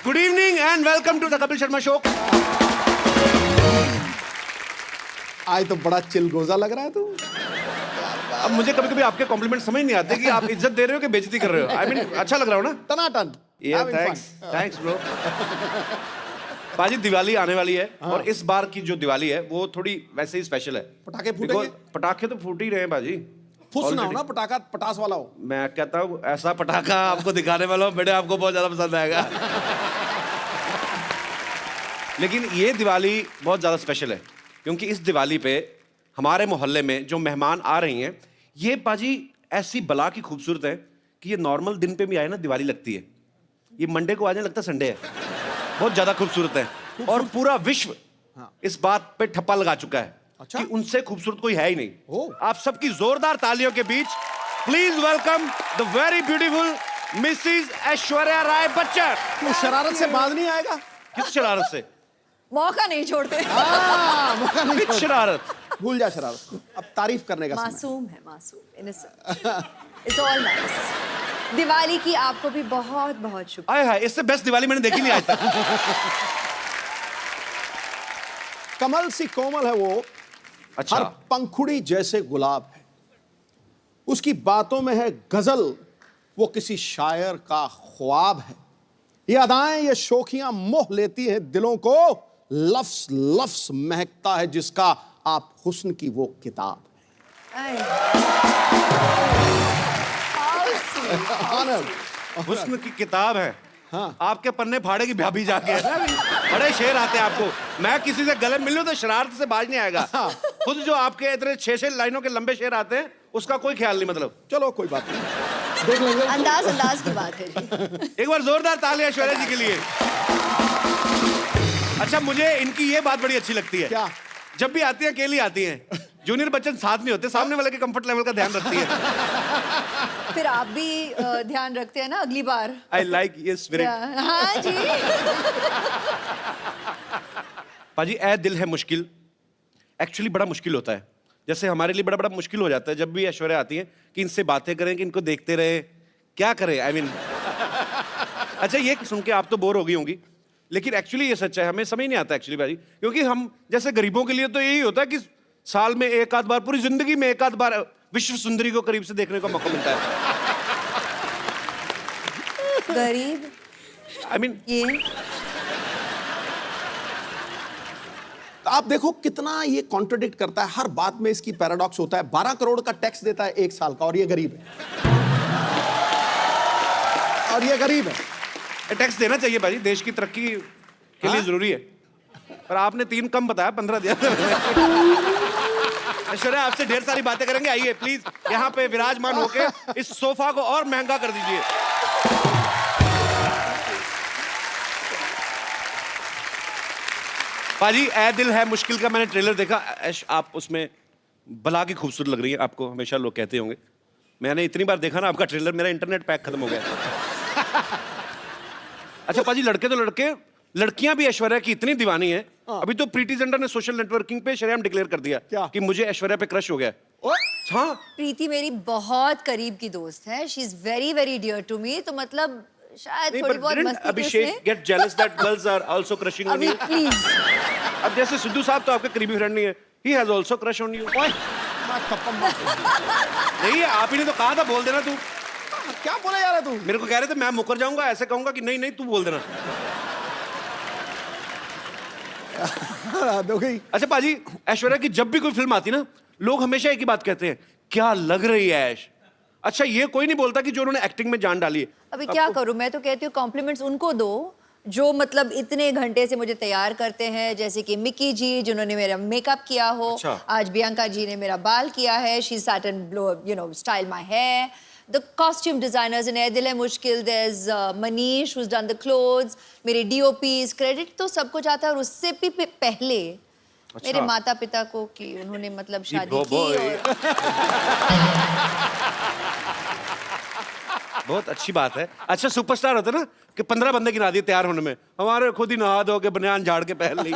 Good evening and welcome to the Kapil Sharma show. आज तो बड़ा चिलगोजा लग रहा है तू। अब मुझे कभी कभी आपके कॉम्प्लीमेंट समझ नहीं आते कि आप इज्जत दे रहे हो कि बेइज्जती कर रहे हो। आई मीन अच्छा लग रहा हो ना? टनाटन। Thanks bro. पाजी दिवाली आने वाली है और इस बार की जो दिवाली है वो थोड़ी वैसे ही स्पेशल है। पटाखे फूटेंगे? पटाखे तो फूट ही रहे हैं बाजी। फुस ना हो ना, पटाखा पटास वाला हो। मैं कहता हूँ ऐसा पटाखा आपको दिखाने वाला हूँ बेटे, आपको बहुत ज्यादा पसंद आएगा। लेकिन ये दिवाली बहुत ज्यादा स्पेशल है क्योंकि इस दिवाली पे हमारे मोहल्ले में जो मेहमान आ रही हैं, ये पाजी ऐसी बला की खूबसूरत है कि ये नॉर्मल दिन पे भी आए ना दिवाली लगती है। ये मंडे को आ जाए लगता संडे है। बहुत ज्यादा खूबसूरत है और पूरा विश्व इस बात पे ठप्पा लगा चुका है कि उनसे खूबसूरत कोई है ही नहीं। आप सबकी जोरदार तालियों के बीच please welcome the very beautiful Mrs Aishwarya Rai Bachchan. तू शरारत से बाज नहीं आएगा? किस शरारत से? मौका नहीं छोड़ते। मौका नहीं किस शरारत? भूल जा शरारत, अब तारीफ करने का समय। मासूम है, मासूम, innocent. It's all nice. Diwali की आपको भी बहुत बहुत शुक्रिया। आए हाय, इससे बेस्ट दिवाली मैंने देखी नहीं आज तक। कमल सी कोमल है वो, अच्छा। हर पंखुड़ी जैसे गुलाब है, उसकी बातों में है गजल, वो किसी शायर का ख्वाब है। ये अदाएं, ये शोखियां मोह लेती हैं दिलों को, लफ्ज लफ्ज महकता है जिसका आप हुस्न की वो किताब है। हुस्न की किताब है। हाँ। आपके पन्ने फाड़े की भाभी जाके है ना। बड़े शेर आते हैं आपको। मैं किसी से गले मिलूं तो शरारत से बाज नहीं आएगा। खुद जो आपके इतने 6-6 लाइनों के लंबे शेर आते हैं उसका कोई ख्याल नहीं। मतलब चलो कोई बात नहीं, देख लेंगे। अंदाज की बात है जी। एक बार जोरदार तालियां ऐश्वर्या जी के लिए। अच्छा, मुझे इनकी ये बात बड़ी अच्छी लगती है। क्या? जब भी आती हैं अकेली आती हैं, जूनियर बच्चन साथ नहीं होते, सामने वाले के कंफर्ट लेवल का ध्यान रखती है। फिर आप भी ध्यान रखते हैं ना अगली बार। आई लाइक ये स्पिरिट। हाँ जी। पाजी ए दिल है मुश्किल एक्चुअली बड़ा मुश्किल होता है। जैसे हमारे लिए बड़ा बड़ा मुश्किल हो जाता है जब भी ऐश्वर्या आती हैं कि इनसे बातें करें, कि इनको देखते रहे, क्या करें। आई मीन अच्छा, ये सुन के आप तो बोर हो गई होंगी, लेकिन एक्चुअली ये सच है। हमें समझ नहीं आता एक्चुअली बाजी, क्योंकि हम जैसे गरीबों के लिए तो यही होता है कि साल में एक आध बार, पूरी जिंदगी में एक आध बार विश्व सुंदरी को करीब से देखने का मौका मिलता है। गरीब आई मीन ये आप देखो कितना ये कॉन्ट्रडिक्ट करता है, हर बात में इसकी पैराडॉक्स होता है। 12 करोड़ का टैक्स देता है एक साल का और ये गरीब है। और ये गरीब है। टैक्स देना चाहिए भाई, देश की तरक्की के लिए जरूरी है। पर आपने 3 कम बताया, 15 दिया। ऐश्वर्या आपसे ढेर सारी बातें करेंगे। आइए प्लीज यहाँ पे विराजमान होके इस सोफा को और महंगा कर दीजिए। पाजी ए दिल है मुश्किल का मैंने ट्रेलर देखा। ऐश, आप उसमें बला की खूबसूरत लग रही है। आपको हमेशा लोग कहते होंगे। मैंने इतनी बार देखा ना आपका ट्रेलर, मेरा इंटरनेट पैक खत्म हो गया। अच्छा पाजी, लड़के तो लड़के, लड़कियां भी ऐश्वर्या की इतनी दीवानी है। अभी तो प्रीति जिंटा ने सोशल नेटवर्किंग पे शरेआम डिक्लेयर कर दिया क्या? कि मुझे ऐश्वर्या पे क्रश हो गया। हाँ, प्रीति मेरी बहुत करीब की दोस्त है। She is very very dear to me. तो मतलब शायद थोड़ी बहुत मस्ती Abhishek get jealous that girls are also crushing on अभी यू। प्लीज। अब जैसे सिद्धू साहब तो आपके करीबी फ्रेंड नहीं है, he has also crush on you. नहीं, आप ही ने तो कहा था बोल देना। तू क्या बोले जा रहा है तू? मेरे को कह रहे थे मैं मुकर जाऊंगा, ऐसे कहूंगा कि नहीं नहीं तू बोल देना। दो गई। अच्छा पाजी, ऐश्वर्या की जब भी कोई फिल्म आती ना, लोग हमेशा एक ही बात कहते हैं, क्या लग रही है ऐश। अच्छा, ये कोई नहीं बोलता कि जो उन्होंने एक्टिंग में जान डाली है। अभी क्या करूं, मैं तो कहती हूँ कॉम्प्लीमेंट्स उनको दो जो मतलब इतने घंटे से मुझे तैयार करते हैं, जैसे कि मिक्की जी जिन्होंने मेरा मेकअप किया हो। अच्छा। आज बियांका जी ने मेरा बाल किया है। She sat and blow you know style my hair. The costume designers in Dil Hai Mushkil, there's Manish who's done the clothes, मेरे DOPs, credit तो सब कुछ आता है। और उससे भी पहले मेरे माता पिता को कि उन्होंने मतलब शादी की और बहुत अच्छी बात है। अच्छा, सुपरस्टार होता है ना कि 15 बंदे गिना दिए तैयार होने में, हमारे खुद ही नहा धो के बनियान झाड़ के पहन ली।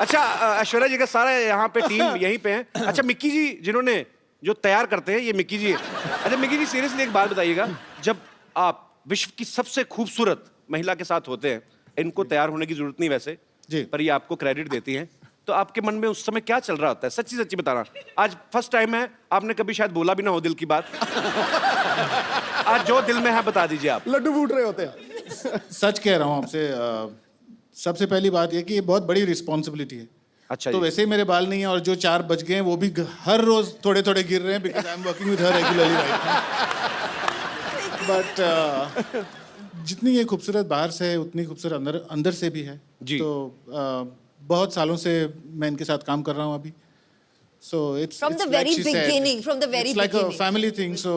अच्छा, ऐश्वर्या जी का सारा यहाँ पे टीम यहीं पे है। अच्छा, मिक्की जी जिन्होंने जो तैयार करते हैं, ये मिक्की जी है। अच्छा मिक्की जी, सीरियसली एक बात बताइएगा, जब आप विश्व की सबसे खूबसूरत महिला के साथ होते हैं, इनको तैयार होने की जरूरत नहीं वैसे जी। पर ये आपको क्रेडिट देती हैं, तो आपके मन में उस समय क्या चल रहा होता है? सच्ची सच्ची बताना। आज फर्स्ट टाइम है, आपने कभी शायद बोला भी ना हो दिल की बात। आज जो दिल में है बता दीजिए आप। लड्डू फूट रहे होते हैं। सच कह रहा हूँ आपसे। सबसे पहली बात ये कि ये बहुत बड़ी रिस्पॉन्सिबिलिटी है। अच्छा तो जी। वैसे ही मेरे बाल नहीं है और जो 4 बज गए हैं वो भी हर रोज थोड़े थोड़े गिर रहे हैं because I am working with her regularly right. But जितनी ये खूबसूरत बाहर से है उतनी खूबसूरत अंदर अंदर से भी है। जी। तो बहुत सालों से मैं इनके साथ काम कर रहा हूँ अभी। So it's From the very beginning, from the very like a beginning. Family thing. So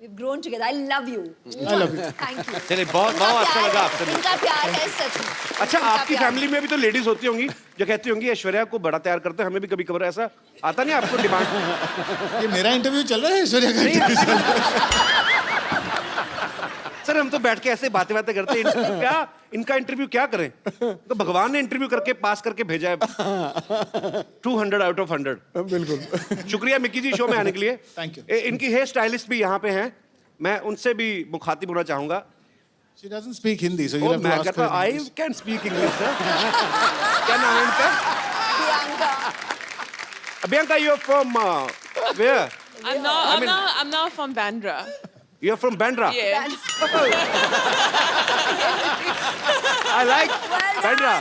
We've grown together. I love you. I love you. Thank you. चलिए, बहुत इनका बहुत अच्छा प्यार- लगा आपसे मिलकर। इनका प्यार है सच में। अच्छा, इनका आपकी प्यार। फैमिली में भी तो लेडीज होती होंगी जो कहती होंगी ऐश्वर्या को बड़ा तैयार करते हैं, हमें भी कभी कभार ऐसा आता नहीं आपको डिमांड? ये मेरा इंटरव्यू चल रहा है ऐश्वर्या का इंटरव्यू चल रहा है? सर हम तो बैठ के ऐसे बातें बातें करते हैं, इंटरव्यू क्या, इनका इंटरव्यू क्या करें? तो भगवान ने इंटरव्यू करके पास करके भेजा है 200 आउट ऑफ 100। बिल्कुल। शुक्रिया मिक्की जी शो में आने के लिए। Thank you. इनकी हेयर स्टाइलिस्ट भी यहाँ पे हैं, मैं उनसे भी मुखातिब होना चाहूंगा। She doesn't speak Hindi, so oh, you'll have to मैं ask कहता her in I English. Can speak English. क्या नाम है इनका? प्रियंका। अभियंका, you are from where? I'm now from Bandra. You are from Bandra? Yes. I like Well Bandra.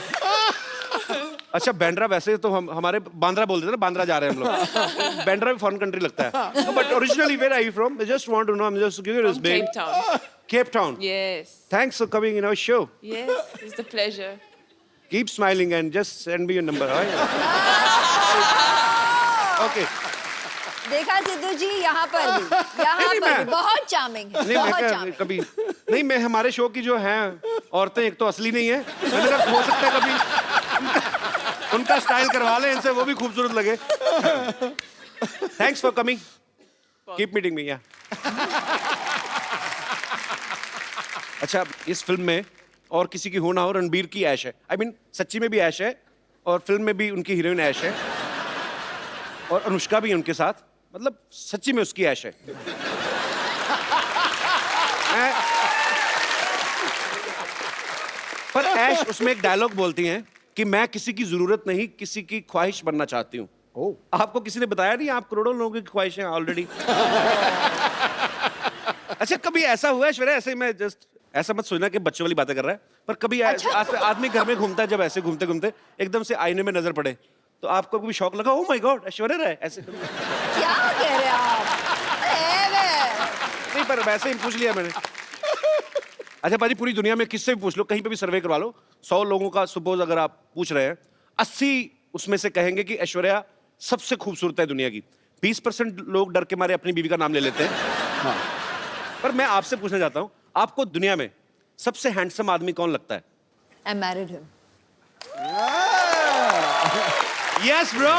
अच्छा, बैंड्रा वैसे तो हम हमारे बांद्रा बोलते थे ना, बांद्रा जा रहे हैं हम लोग। बैंड्रा भी फॉरेन कंट्री लगता है। But originally where are you from? I just want to know, I am just giving this Cape Town. Cape Town. Yes. Thanks for coming in our show. Yes. It's a pleasure. Keep smiling and just send me your number. All right? Okay. देखा सिद्धू जी यहाँ पर भी, यहाँ नहीं, पर मैं- भी बहुत चार्मिंग है, नहीं मैं बहुत क्या चार्मिंग। कभी नहीं, मैं हमारे शो की जो हैं औरतें एक तो असली नहीं है, मैंने कहा हो सकता है कभी उनका स्टाइल करवा लें इनसे, वो भी खूबसूरत लगे। Thanks for coming, keep meeting me. या अच्छा, इस फिल्म में और किसी की हो ना हो, रणबीर की ऐश है। आई मीन सच्ची में भी ऐश है और फिल्म में भी उनकी हीरोइन ऐश है और अनुष्का भी है उनके साथ, मतलब सच्ची में उसकी ऐश है। पर ऐश उसमें एक डायलॉग बोलती हैं कि मैं किसी की जरूरत नहीं, किसी की ख्वाहिश बनना चाहती हूँ। आपको किसी ने बताया नहीं आप करोड़ों लोगों की ख्वाहिशें ऑलरेडी? अच्छा, कभी ऐसा हुआ है ऐश्वर्या, ऐसे मैं जस्ट ऐसा मत सोचना कि बच्चों वाली बातें कर रहा है, पर कभी आदमी घर में घूमता है, जब ऐसे घूमते घूमते एकदम से आईने में नजर पड़े तो आपको कभी शौक लगा, oh my God Aishwarya Rai ऐसे? क्या कह रहे हैं आप? नहीं, पर वैसे ही पूछ लिया मैंने। अच्छा बाजी, पूरी दुनिया में किससे भी पूछ लो, कहीं पे भी सर्वे करवा लो, 100 लोगों का सपोज अगर आप पूछ रहे हैं, 80 उसमें से कहेंगे कि ऐश्वर्या सबसे खूबसूरत है दुनिया की। 20% लोग डर के मारे अपनी बीवी का नाम ले लेते हैं। पर मैं आपसे पूछना चाहता हूं, आपको दुनिया में सबसे हैंडसम आदमी कौन लगता है? I married him. Yes, bro.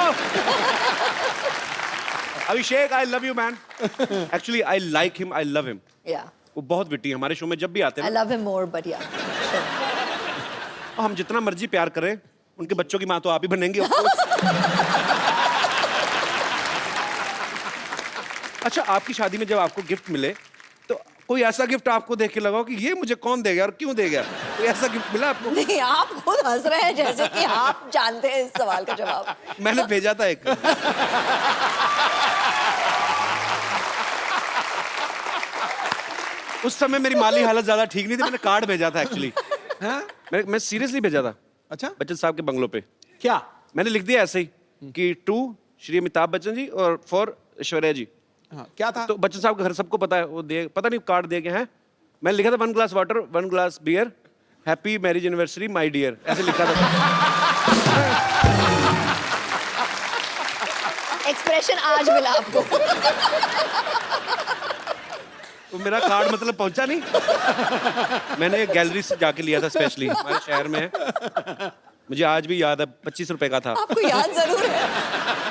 Abhishek, I love you, man. Actually, I like him. I love him. Yeah. वो बहुत विटी है, हमारे शो में जब भी आते I हैं love him more, but yeah. Sure. ना, हम जितना मर्जी प्यार करें, उनके बच्चों की माँ तो आप ही बनेंगे, of course. अच्छा, आपकी शादी में जब आपको गिफ्ट मिले तो कोई ऐसा गिफ्ट आपको देख के लगा हो कि ये मुझे कौन देगा और क्यों देगा? कोई ऐसा गिफ्ट मिला आपको? नहीं, आप खुद हंस रहे हैं जैसे कि आप जानते हैं इस सवाल का जवाब। मैंने भेजा था एक। उस समय मेरी माली हालत ज्यादा ठीक नहीं थी, मैंने कार्ड भेजा था एक्चुअली। मैं सीरियसली भेजा था अच्छा, बच्चन साहब के बंगलों पे। क्या? मैंने लिख दिया ऐसे ही कि टू श्री अमिताभ बच्चन जी और फॉर ऐश्वर्या जी। हाँ, क्या था? तो बच्चन साहब का घर सबको पता है, वो दे पता नहीं कार्ड दे के हैं। मैंने लिखा था 1 glass water 1 glass beer, happy marriage anniversary my dear, ऐसे लिखा था। एक्सप्रेशन आज मिला आपको। तो मेरा कार्ड मतलब पहुंचा नहीं। मैंने एक गैलरी से जाके लिया था स्पेशली, हमारे शहर में है, मुझे आज भी याद है। 25 रुपए का था। आपको याद जरूर है।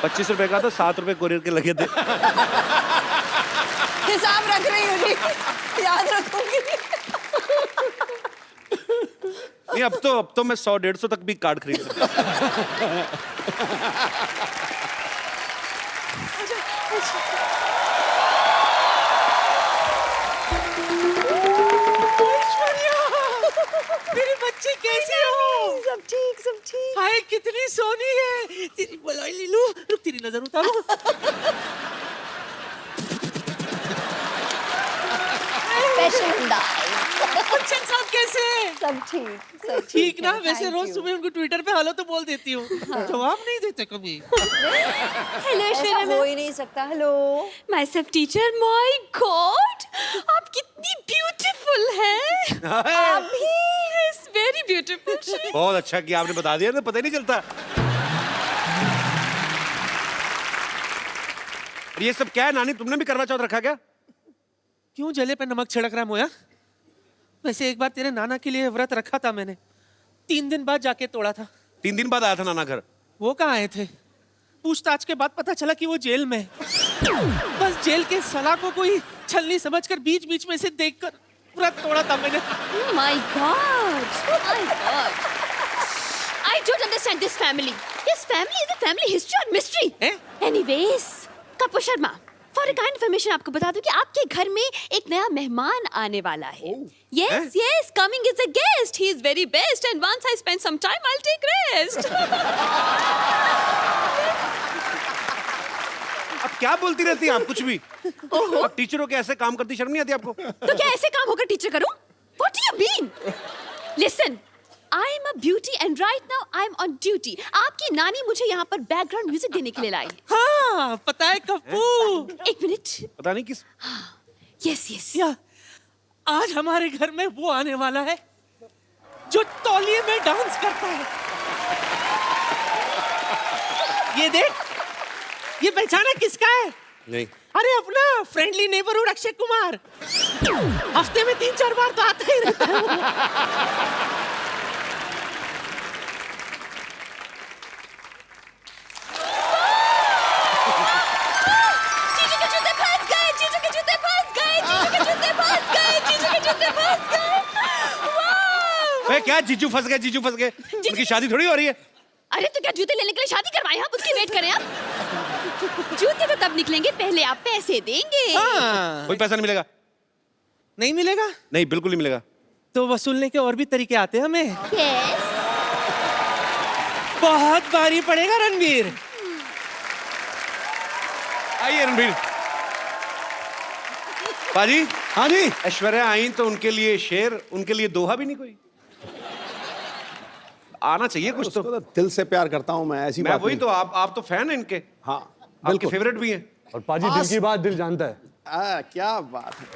25 रुपए का था, 7 रुपए कोरियर के लगे थे। हिसाब रख रही हूँ जी, याद रखूंगी। नहीं, अब तो मैं 100-150 तक भी कार्ड खरीद सकता बच्चे कैसी हो? सब ठीक, सब ठीक। हाय कितनी सोनी है। तेरी मलाई ले लूं? रुक तेरी नजर उतारूं। स्पेशल अंदाज। बच्चन साहब कैसे हैं? सब ठीक, सब ठीक ना? है, वैसे thank रोज you। सुबह उनको ट्विटर पे हेलो तो बोल देती हूँ, जवाब नहीं देते कभी। हेलो ऐसा ऐश्वर्या हो ही नहीं सकता। Hello. My self teacher, my God आप कितनी ब्यूटीफुल हैं। आप भी इज वेरी ब्यूटीफुल। बहुत अच्छा किया आपने बता दिया, तो पता ही नहीं चलता। और ये सब क्या है नानी, तुमने भी करवा चौथ रखा क्या? क्यों जले पे नमक छिड़क रहा है मोया? वैसे एक बार तेरे नाना के लिए व्रत रखा था मैंने, 3 दिन बाद जाके तोड़ा था। 3 दिन बाद आया था नाना घर। वो कहाँ आए थे? पूछताछ के बाद पता चला कि वो जेल में है। बस जेल के सलाखों को ही छलनी समझकर बीच बीच में से देखकर व्रत तोड़ा था मैंने। My God, my God I don't understand this family. This family is a family history और mystery. Anyways Kapoor Sharma, for kind information आपको बता दूं कि आपके घर में एक नया मेहमान आने वाला है। Yes yes, coming is a guest. He is very best and once I spend some time I will take rest. अब क्या बोलती रहती हैं आप कुछ भी? अब टीचरों के ऐसे काम करती शर्म नहीं आती आपको? तो क्या ऐसे काम होकर टीचर करूं? What do you mean? Listen, I am a beauty and right now I am on duty. आपकी नानी मुझे यहाँ पर बैकग्राउंड म्यूजिक देने के लिए लाई। हाँ, पता है कप्पू। एक मिनट। पता नहीं किस। Yes yes. या आज हमारे घर में वो आने वाला है जो तौलिए में डांस करता है। ये देख, ये पहचाना किसका है? नहीं। अरे अपना फ्रेंडली नेबरहुड अक्षय कुमार। हफ्ते में 3-4 बार तो आता ही रहता है वो। जीजू के जूते फंस गए, जीजू के जूते फंस गए, जीजू के जूते फंस गए, जीजू के जूते फंस गए। वाह! ए, क्या जीजू फंस गए? जीजू फंस गए? उनकी शादी थोड़ी हो रही है। अरे तो क्या जूते लेने के लिए शादी करवाएं? आप उसकी वेट करें आप। जूते तो तब निकलेंगे, पहले आप पैसे देंगे। हाँ, कोई पैसा नहीं मिलेगा। नहीं मिलेगा? नहीं, बिल्कुल नहीं मिलेगा। तो वसूलने के और भी तरीके आते हैं हमें। यस। बहुत भारी पड़ेगा रणवीर। आइए रणबीर। पाजी। हाँ जी। ऐश्वर्या आई तो उनके लिए शेर, उनके लिए दोहा भी नहीं कोई? आना चाहिए कुछ तो। उसको तो दिल से प्यार करता हूं मैं, ऐसी मैं बात वही नहीं। तो, आप तो फैन हैं इनके। हाँ आपके बिल्कुल। फेवरेट भी हैं। और पाजी दिल की बात दिल जानता है। क्या बात है।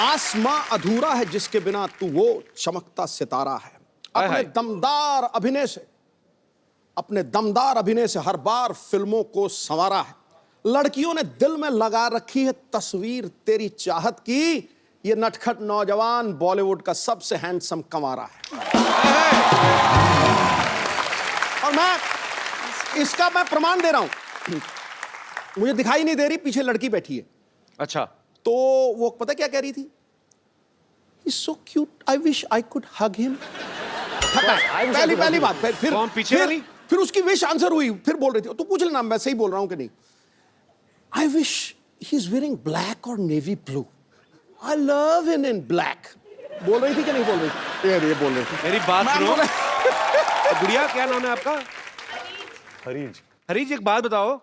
आसमां अधूरा है जिसके बिना तू वो चमकता सितारा है। हाय अपने हाय। दमदार अभिनय से हर बार फिल्मों को संवारा है। लड़कियों ने दिल में लगा रखी है तस्वीर तेरी चाहत की। ये नटखट नौजवान बॉलीवुड का सबसे हैंडसम कंवारा है। और इसका मैं प्रमाण दे रहा हूं। मुझे दिखाई नहीं दे रही, पीछे लड़की बैठी है। अच्छा। तो वो पता क्या कह रही थी? He's so cute, I wish I could hug him. पहली बात। फिर कौन पीछे वाली? फिर उसकी विश आंसर हुई। फिर बोल रही थी, तू पूछ लेना मैं सही बोल रहा हूं कि नहीं। I wish he's wearing black or navy blue. I love him in black. बोल रही थी कि नहीं बोल रही थी? ये बोल रही थी। मेरी बात मैं सुनो। बोला- गुड़िया, क्या नाम है आपका? हरीज। हरीज, एक बात बताओ,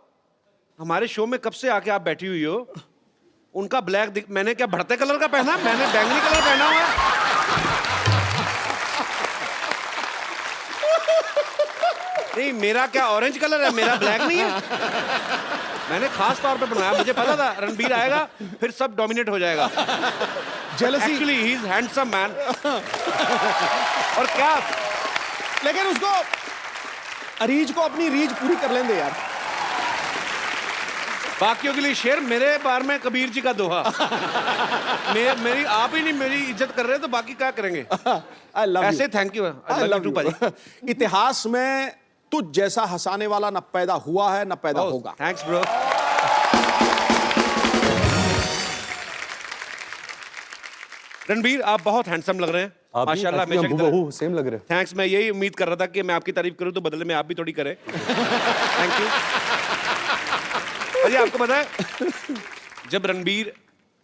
हमारे शो में कब से आके आप बैठी हुई हो? उनका ब्लैक मैंने क्या बढ़ते कलर का पहना? मैंने बैंगनी कलर पहना हुआ है। नहीं, मेरा क्या ऑरेंज कलर है, मेरा ब्लैक नहीं है। मैंने खास तौर पे बनाया, मुझे पता था रणबीर आएगा फिर सब डोमिनेट हो जाएगा। Jealousy। Actually he is handsome man. और क्या, लेकिन उसको अरीज को अपनी रीज पूरी कर लेंगे यार। बाकियों के लिए शेर, मेरे बारे में कबीर जी का दोहा। मेरी आप ही नहीं मेरी इज्जत कर रहे तो बाकी क्या करेंगे? I love you. ऐसे thank you. I love you. इतिहास में तुझ जैसा हंसाने वाला न पैदा हुआ है न पैदा होगा। Thanks bro. रणबीर, आप बहुत हैंडसम लग रहे हैं आप माशाल्लाह। हमेशा की तरह। बहू सेम लग रहे थैंक्स। मैं यही उम्मीद कर रहा था कि मैं आपकी तारीफ करूं तो बदले में आप भी थोड़ी करें। Thank you. अरे आपको पता है, जब Ranbir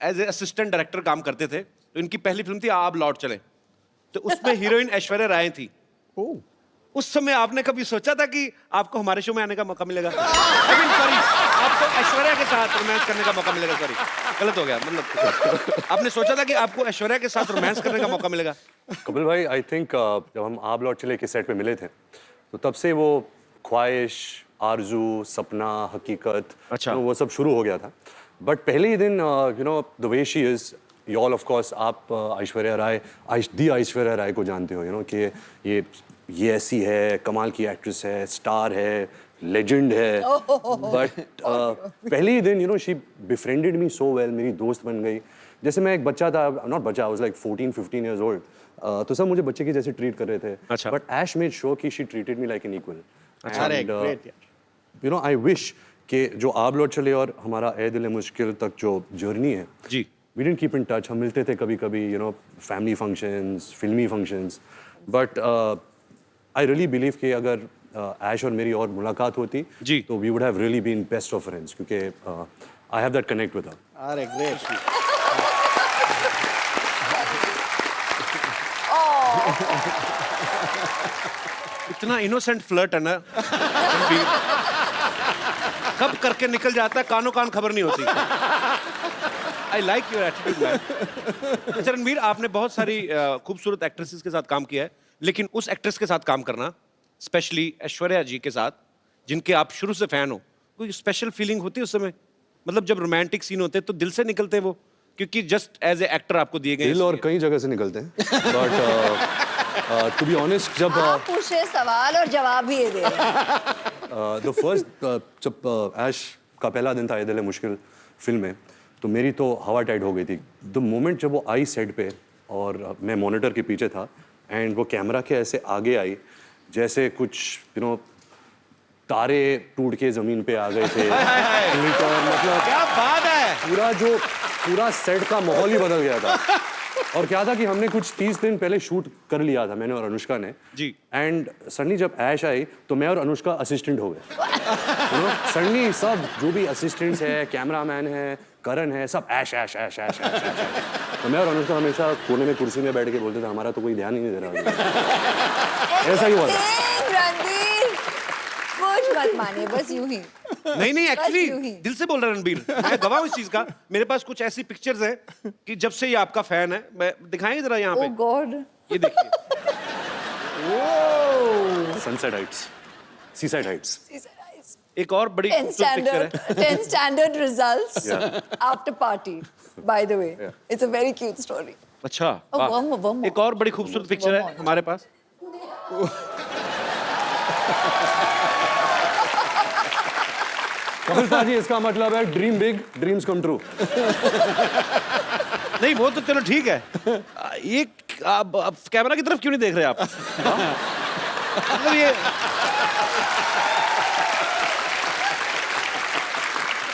as a assistant director काम करते थे तो इनकी पहली फिल्म थी आप लौट चले, तो उसमें हीरोइन ऐश्वर्या राय थी। उस समय आपने कभी सोचा था कि आपको हमारे शो में आने का मौका मिलेगा? सॉरी, आपको ऐश्वर्या के साथ रोमांस करने का मौका मिलेगा। सॉरी, गलत हो गया, मतलब आपने सोचा था कि आपको ऐश्वर्या के साथ रोमांस करने का मौका मिलेगा? कपिल भाई आई थिंक जब हम आप लौट चले के सेट पे मिले थे तो तब से वो ख्वाहिश, आरजू, सपना, हकीकत, अच्छा। वो सब शुरू हो गया था। बट पहले ही दिन you know the way she is, you all of course आप ऐश्वर्या राय, ऐश्वर्या राय को जानते हो, यू नो कि ये ऐसी है, कमाल की एक्ट्रेस है, स्टार है, लेजेंड है। बट पहले ही दिन you know she befriended me so well, मेरी दोस्त बन गई। जैसे मैं एक बच्चा था, नॉट बच्चा, I was like 14-15 years old, तो सब मुझे बच्चे की जैसे ट्रीट कर रहे थे। अच्छा। बट ऐश मेड श्योर कि she treated me like an equal. अरे ग्रेट यार। यू नो आई विश कि जो आप लौट चले और हमारा ए दिल मुश्किल तक जो जर्नी है, जी, we didn't keep in touch. हम मिलते थे कभी कभी, यू नो फैमिली फंक्शंस, फिल्मी functions, but I really believe कि अगर ऐश और मेरी और मुलाकात होती जी, तो we would have really been best of friends, क्योंकि I have that connect with her. अरे ग्रेट। इतना इनोसेंट फ्लर्ट है ना रणबीर, कब करके निकल जाता है, कानों कान खबर नहीं होती। I like your attitude man. अच्छा रणबीर, आपने बहुत सारी खूबसूरत एक्ट्रेसेस के साथ काम किया है, लेकिन उस एक्ट्रेस के साथ काम करना, स्पेशली ऐश्वर्या जी के साथ, जिनके आप शुरू से फैन हो, कोई स्पेशल फीलिंग होती है उस समय? मतलब जब रोमांटिक सीन होते हैं तो दिल से निकलते हैं वो, क्योंकि जस्ट एज ए एक्टर आपको दिए गए दिल और कई जगह से निकलते हैं, बट टू बी ऑनेस्ट जब आप पूछ रहे सवाल और जवाब भी ये दे रहे हैं। द फर्स्ट जब ऐश का पहला दिन था ये दिल है मुश्किल फिल्म में, तो मेरी तो हवा टाइट हो गई थी। द मोमेंट जब वो आई सेट पे और मैं मॉनिटर के पीछे था एंड वो कैमरा के ऐसे आगे आई जैसे कुछ यू नो तारे टूट के जमीन पे आ गए थे। मतलब क्या बात है, पूरा सेट का माहौल ही बदल गया था। और क्या था कि हमने कुछ 30 दिन पहले शूट कर लिया था, मैंने और अनुष्का ने जी। एंड सडनली जब ऐश आई तो मैं और अनुष्का असिस्टेंट हो गए। यू नो सडनली सब जो भी असिस्टेंट्स है, कैमरामैन है, करण है, सब ऐश ऐश ऐश ऐश ऐश ऐश। तो मैं और अनुष्का हमेशा कोने में कुर्सी में बैठ के बोलते थे हमारा तो कोई ध्यान ही नहीं दे रहा। ऐसा ही हुआ था। रणबीर, कुछ मत मानिए, बस यूं ही। नहीं यूं ही। एक्चुअली दिल से बोल रहा है रणबीर, मैं गवाह हूं इस चीज का। मेरे पास कुछ ऐसी पिक्चर्स हैं कि जब से ये आपका फैन है, मैं दिखाएंगे जरा यहाँ ओह पे, गॉड, ये देखिए। Sunset Heights, seaside Heights. एक और बड़ी 10 खूबसूरत पिक्चर है। 10 standard results after party, by the way. It's a very cute story. अच्छा, Oh, वाह। one more. एक और बड़ी खूबसूरत पिक्चर है हमारे पास। कपिल पाजी, इसका मतलब है dream big, dreams come true. नहीं वो तो चलो ठीक है, ये आप कैमरा की तरफ क्यों नहीं देख रहे आप? मतलब ये,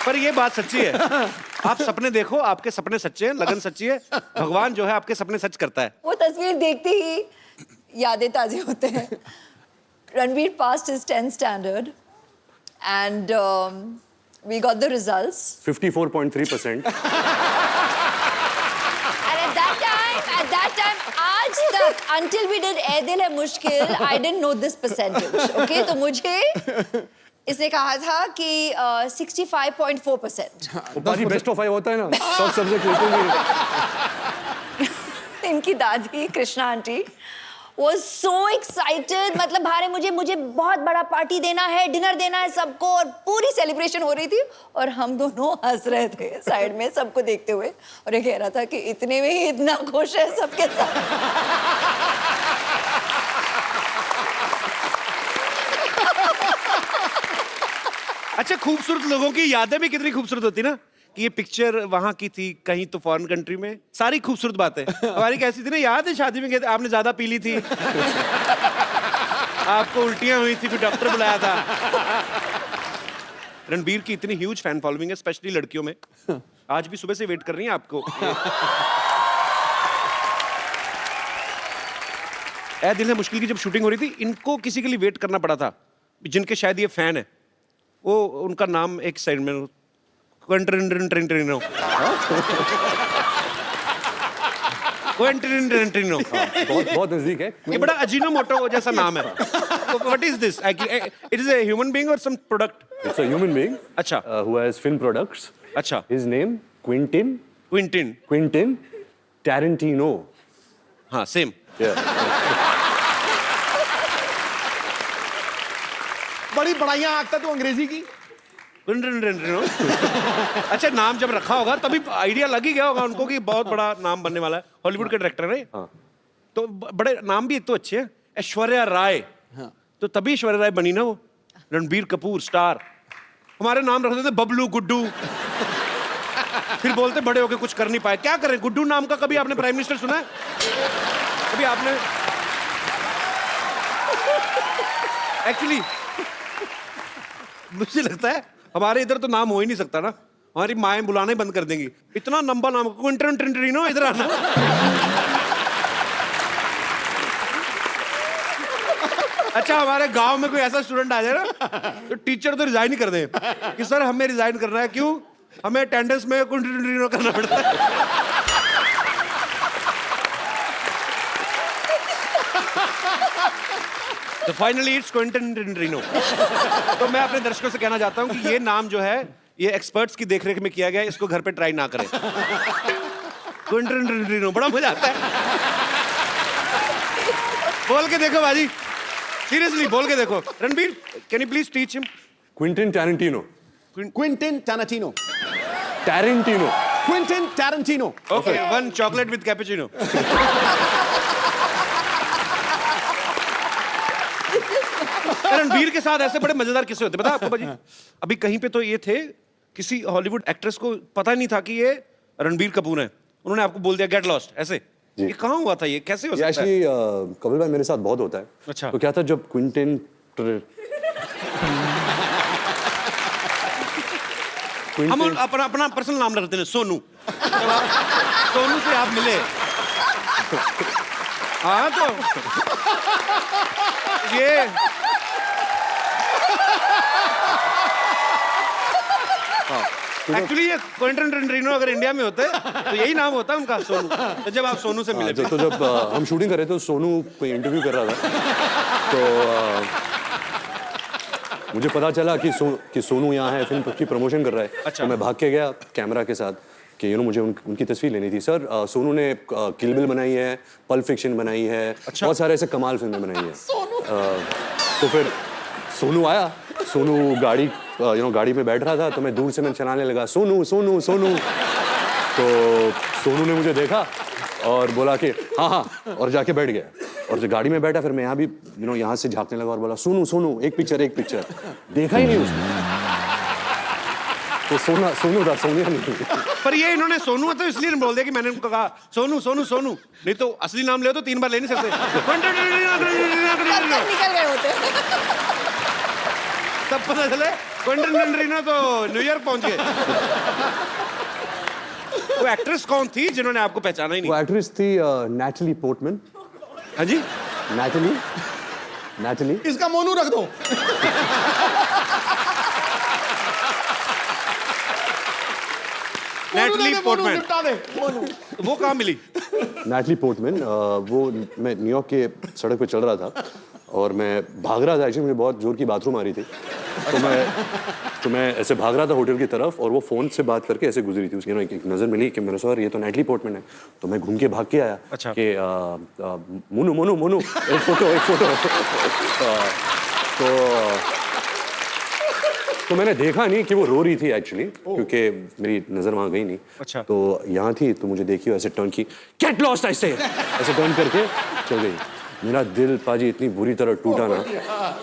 पर ये बात सच्ची है, आप सपने देखो, आपके सपने सच्चे हैं, लगन सच्ची है, भगवान जो है आपके सपने सच करता है। वो तस्वीर देखते ही यादें ताजे होते हैं। Ranveer passed his 10th standard and we got the results. 54.3%. And at that time, आज तक, until we did ए दिल है मुश्किल, I didn't know this percentage. Okay, तो मुझे इसने कहा था कि 65.4%. पाजी बेस्ट ऑफ 5 होता है ना, सब सब्जेक्ट बिल्कुल नहीं। इनकी दादी Krishna aunty was so excited, मतलब भारे मुझे बहुत बड़ा पार्टी देना है, डिनर देना है सबको, और पूरी सेलिब्रेशन हो रही थी और हम दोनों हंस रहे थे साइड में सबको देखते हुए, और ये कह रहा था कि इतने में ही इतना खुश है सबके साथ। अच्छा, खूबसूरत लोगों की यादें भी कितनी खूबसूरत होती ना, कि ये पिक्चर वहां की थी, कहीं तो फॉरेन कंट्री में, सारी खूबसूरत बातें। हमारी कैसी थी ना, याद है शादी में गए थे, आपने ज्यादा पी ली थी, आपको उल्टियां हुई थी, फिर डॉक्टर बुलाया था। रणबीर की इतनी ह्यूज फैन फॉलोइंग है, स्पेशली लड़कियों में, आज भी सुबह से वेट कर रही हैं आपको। ए दिल है मुश्किल की जब शूटिंग हो रही थी, इनको किसी के लिए वेट करना पड़ा था, जिनके शायद ये फैन है, वो उनका नाम एक साइड में क्विंटिन टेरेंटिनो। बहुत बहुत नजदीक है। ये बड़ा अजीनोमोटो जैसा नाम है। What is this? It is a human being और some product? It's a human being अच्छा। Who has film products. अच्छा। His name Quentin Quentin Tarantino. हाँ सेम। बड़ी बड़ाइयां आंकता तू अंग्रेजी की। Quentin Tarantino. अच्छा, नाम जब रखा होगा तभी आइडिया लग ही गया होगा उनको कि बहुत बड़ा नाम बनने वाला है। हॉलीवुड के डायरेक्टर है। हाँ। तो बड़े नाम भी एक तो अच्छे हैं। ऐश्वर्या राय। तो तभी ऐश्वर्या राय बनी ना वो। रणबीर कपूर स्टार। हमारे नाम रख देते बबलू, गुड्डू। फिर बोलते बड़े होके कुछ कर नहीं पाए। क्या करें? गुड्डू नाम का कभी आपने प्राइम मिनिस्टर सुना है? कभी आपने? एक्चुअली मुझे लगता है हमारे इधर तो नाम हो ही नहीं सकता ना। हमारी माएं बुलाना ही बंद कर देंगी। इतना लंबा नाम, क्विंटिन टेरेंटिनो, इधर आना। अच्छा, हमारे गांव में कोई ऐसा स्टूडेंट आ जाए ना तो टीचर तो रिजाइन ही कर दे कि सर हमें रिजाइन करना है। क्यों? हमें अटेंडेंस में क्विंटिन करना पड़ता है। तो फाइनली इट्स क्विंटिन टेरेंटिनो। तो मैं अपने दर्शकों से कहना चाहता हूं कि ये नाम जो है ये एक्सपर्ट्स की देखरेख में किया गया है। इसको घर पे ट्राई ना करें। क्विंटिन टेरेंटिनो बड़ा मजा आता है। बोल के देखो बाजी, सीरियसली बोल के देखो। Ranbir, can you please teach him? Quentin Tarantino. Quentin Tarantino. Tarantino. Quentin Tarantino. Okay, one chocolate with cappuccino. Ranbir के साथ ऐसे बड़े मजेदार किस्से होते पता आपको बाजी? अभी कहीं पे तो ये थे, किसी हॉलीवुड एक्ट्रेस को पता नहीं था कि ये रणबीर कपूर है। उन्होंने आपको बोल दिया गेट लॉस्ट ऐसे। ये कहाँ हुआ था? ये कैसे हो सकता है? एक्चुअली कपिल भाई मेरे साथ बहुत होता है। अच्छा। तो क्या था जब क्विंटिन हम अपना अपना पर्सनल नाम रखते हैं सोनू। सोनू से आप मिले। हाँ तो ये एक्चुअली ये क्विंटिन टेरेंटिनो अगर इंडिया में होते तो यही नाम होता उनका, सोनू। तो जब आप सोनू से मिले तो जब हम शूटिंग कर रहे थे तो सोनू कोई इंटरव्यू कर रहा था। तो मुझे पता चला कि सोनू यहाँ है, फिल्म की प्रमोशन कर रहा है। अच्छा। तो मैं भाग के गया कैमरा के साथ कि मुझे उनकी तस्वीर लेनी थी। सर सोनू ने किल बिल बनाई है, पल्प फिक्शन बनाई है। अच्छा। बहुत सारे ऐसे कमाल फिल्में बनाई है। तो फिर सोनू आया। सोनू गाड़ी में बैठ रहा था तो मैं दूर से चलाने लगा सोनू सोनू सोनू। तो सोनू ने मुझे देखा और बोला कि हाँ हाँ, और जाके बैठ गया। और जब गाड़ी में बैठा फिर मैं यहाँ भी यहाँ से झांकने लगा और बोला सोनू सोनू एक पिक्चर। देखा ही नहीं उसने। तो सोनू था, सोनिया नहीं। पर ये इन्होंने सोनू है तो इसलिए बोल दिया कि मैंने उनको कहा सोनू सोनू सोनू, नहीं तो असली नाम ले तो 3 बार ले नहीं सकते। निकल गए होते। तब पता चले क्विंटिन टेरेंटिनो तो न्यूयॉर्क पहुंच गए। वो एक्ट्रेस कौन थी जिन्होंने आपको पहचाना ही वो नहीं? एक्ट्रेस थी नैटली पोर्टमैन। हाँ जी, नैटली। इसका मोनू रख दो। Natalie Portman. निपटा दे मोनू। वो कहाँ मिली? Natalie Portman. वो मैं न्यूयॉर्क के सड़क पे चल रहा था और मैं भाग रहा था। एक्चुअली मुझे बहुत जोर की बाथरूम आ रही थी। तो मैं ऐसे भाग रहा था होटल की तरफ और वो फोन से बात करके ऐसे गुजरी थी। उसकी एक नजर मिली कि मेरे सर ये तो नैटली पोर्टमैन है। तो मैं घूम के भाग के आया। अच्छा। कि मोनू मोनू मोनू एक फोटो। तो मैंने देखा नहीं कि वो रो रही थी एक्चुअली, क्योंकि मेरी नजर वहां गई नहीं। अच्छा। तो यहाँ थी तो मुझे देखी ऐसे टर्न की, गेट लॉस्ट ऐसे टर्न करके चल गई। मेरा दिल पाजी इतनी बुरी तरह टूटा ना।